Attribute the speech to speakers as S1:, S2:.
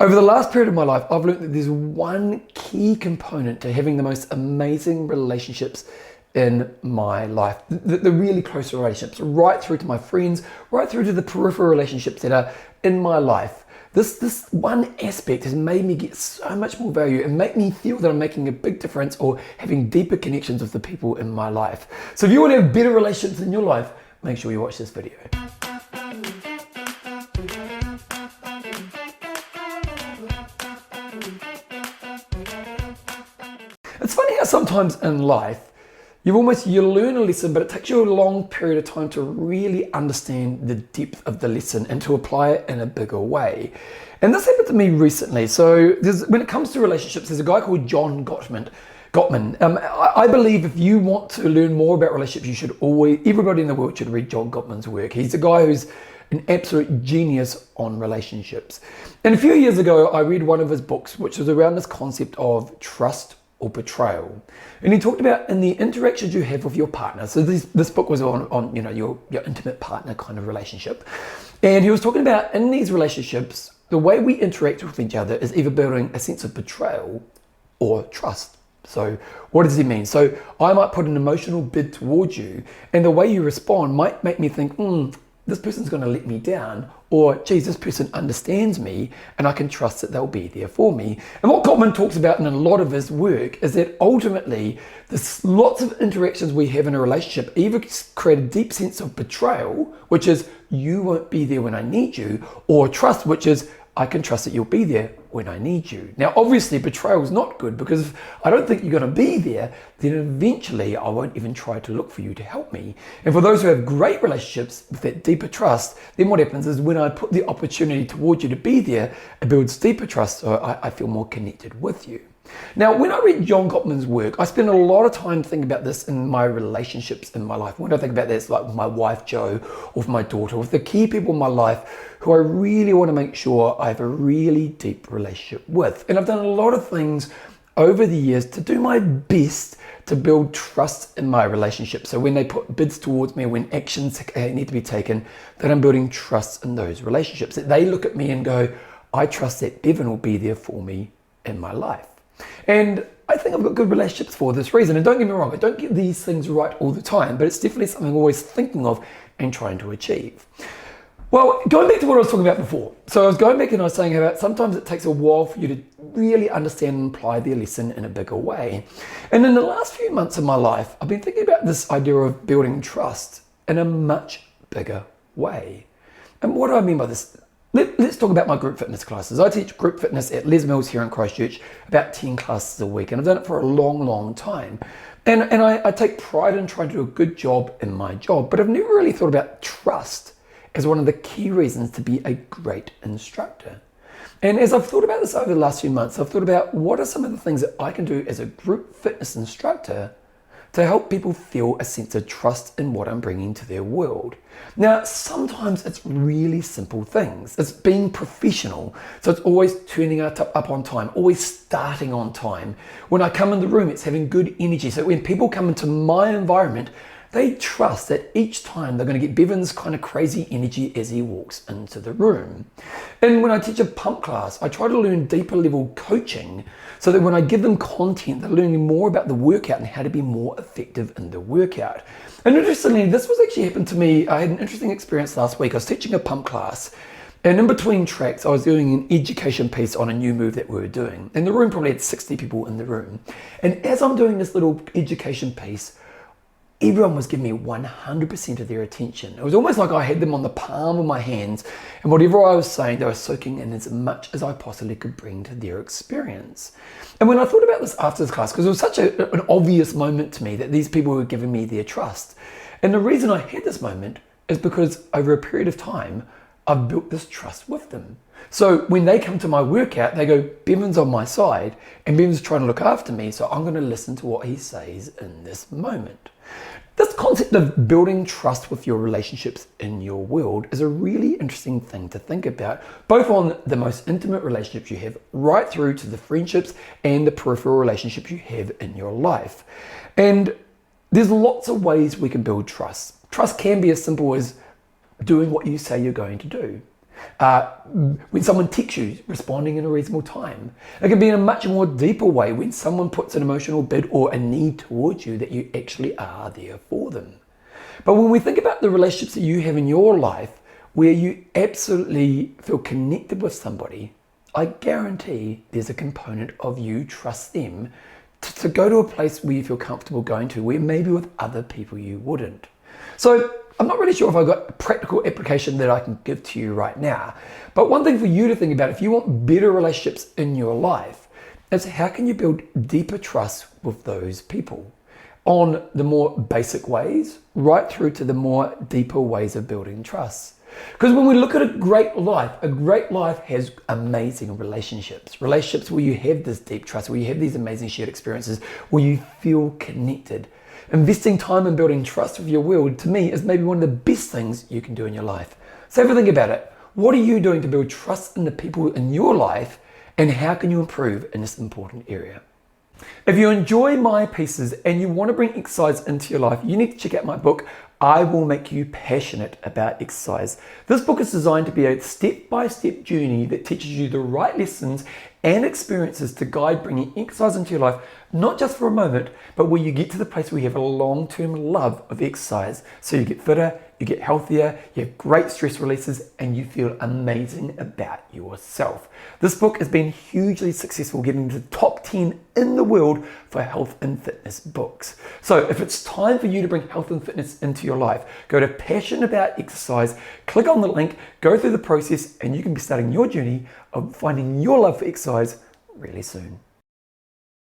S1: Over the last period of my life, I've learned that there's one key component to having the most amazing relationships in my life, the really close relationships, right through to my friends, right through to the peripheral relationships that are in my life. This one aspect has made me get so much more value and make me feel that I'm making a big difference or having deeper connections with the people in my life. So if you want to have better relationships in your life, make sure you watch this video. It's funny how sometimes in life, you learn a lesson, but it takes you a long period of time to really understand the depth of the lesson and to apply it in a bigger way. And this happened to me recently. So when it comes to relationships, there's a guy called John Gottman. I believe if you want to learn more about relationships, everybody in the world should read John Gottman's work. He's a guy who's an absolute genius on relationships. And a few years ago, I read one of his books, which was around this concept of trust or betrayal. And he talked about in the interactions you have with your partner. So this book was on your intimate partner kind of relationship. And he was talking about in these relationships, the way we interact with each other is either building a sense of betrayal or trust. So what does he mean? So I might put an emotional bid towards you, and the way you respond might make me think, this person's going to let me down, or geez, this person understands me and I can trust that they'll be there for me. And what Gottman talks about in a lot of his work is that ultimately there's lots of interactions we have in a relationship either create a deep sense of betrayal, which is you won't be there when I need you, or trust, which is I can trust that you'll be there when I need you. Now, obviously, betrayal is not good because if I don't think you're going to be there, then eventually I won't even try to look for you to help me. And for those who have great relationships with that deeper trust, then what happens is when I put the opportunity towards you to be there, it builds deeper trust, so I feel more connected with you. Now, when I read John Gottman's work, I spend a lot of time thinking about this in my relationships in my life. When I think about this, like with my wife, Jo, or with my daughter, with the key people in my life who I really want to make sure I have a really deep relationship with. And I've done a lot of things over the years to do my best to build trust in my relationship. So when they put bids towards me, when actions need to be taken, that I'm building trust in those relationships. That they look at me and go, I trust that Bevan will be there for me in my life. And I think I've got good relationships for this reason. And don't get me wrong, I don't get these things right all the time, but it's definitely something I'm always thinking of and trying to achieve. Well, going back to what I was talking about before. So I was going back and I was saying about sometimes it takes a while for you to really understand and apply the lesson in a bigger way. And in the last few months of my life, I've been thinking about this idea of building trust in a much bigger way. And what do I mean by this? Let's talk about my group fitness classes. I teach group fitness at Les Mills here in Christchurch, about 10 classes a week, and I've done it for a long, long time. And I take pride in trying to do a good job in my job, but I've never really thought about trust as one of the key reasons to be a great instructor. And as I've thought about this over the last few months, I've thought about what are some of the things that I can do as a group fitness instructor to help people feel a sense of trust in what I'm bringing to their world. Now, sometimes it's really simple things. It's being professional. So it's always turning up on time, always starting on time. When I come in the room, it's having good energy. So when people come into my environment, they trust that each time they're going to get Bevan's kind of crazy energy as he walks into the room. And when I teach a pump class, I try to learn deeper level coaching so that when I give them content, they're learning more about the workout and how to be more effective in the workout. And interestingly, this was actually happened to me. I had an interesting experience last week. I was teaching a pump class, and in between tracks, I was doing an education piece on a new move that we were doing. And the room probably had 60 people in the room. And as I'm doing this little education piece, everyone was giving me 100% of their attention. It was almost like I had them on the palm of my hands, and whatever I was saying, they were soaking in as much as I possibly could bring to their experience. And when I thought about this after this class, because it was such an obvious moment to me that these people were giving me their trust. And the reason I had this moment is because over a period of time, I've built this trust with them. So when they come to my workout, they go, Bevan's on my side, and Bevan's trying to look after me, so I'm going to listen to what he says in this moment. This concept of building trust with your relationships in your world is a really interesting thing to think about, both on the most intimate relationships you have, right through to the friendships and the peripheral relationships you have in your life. And there's lots of ways we can build trust. Trust can be as simple as doing what you say you're going to do. When someone texts you, responding in a reasonable time. It can be in a much more deeper way when someone puts an emotional bid or a need towards you that you actually are there for them. But when we think about the relationships that you have in your life where you absolutely feel connected with somebody, I guarantee there's a component of you trust them to go to a place where you feel comfortable going to, where maybe with other people you wouldn't. So I'm not really sure if I've got a practical application that I can give to you right now, but one thing for you to think about if you want better relationships in your life is how can you build deeper trust with those people on the more basic ways right through to the more deeper ways of building trust. Because when we look at a great life has amazing relationships where you have this deep trust, where you have these amazing shared experiences, where you feel connected. Investing time in building trust with your world, to me, is maybe one of the best things you can do in your life. So have a think about it. What are you doing to build trust in the people in your life, and how can you improve in this important area? If you enjoy my pieces and you want to bring exercise into your life, you need to check out my book, I Will Make You Passionate About Exercise. This book is designed to be a step-by-step journey that teaches you the right lessons and experiences to guide bringing exercise into your life, not just for a moment, but where you get to the place where you have a long-term love of exercise. So you get fitter, you get healthier, you have great stress releases, and you feel amazing about yourself. This book has been hugely successful, getting into the top 10 in the world for health and fitness books. So if it's time for you to bring health and fitness into your life, go to Passion About Exercise, click on the link, go through the process, and you can be starting your journey of finding your love for exercise really soon.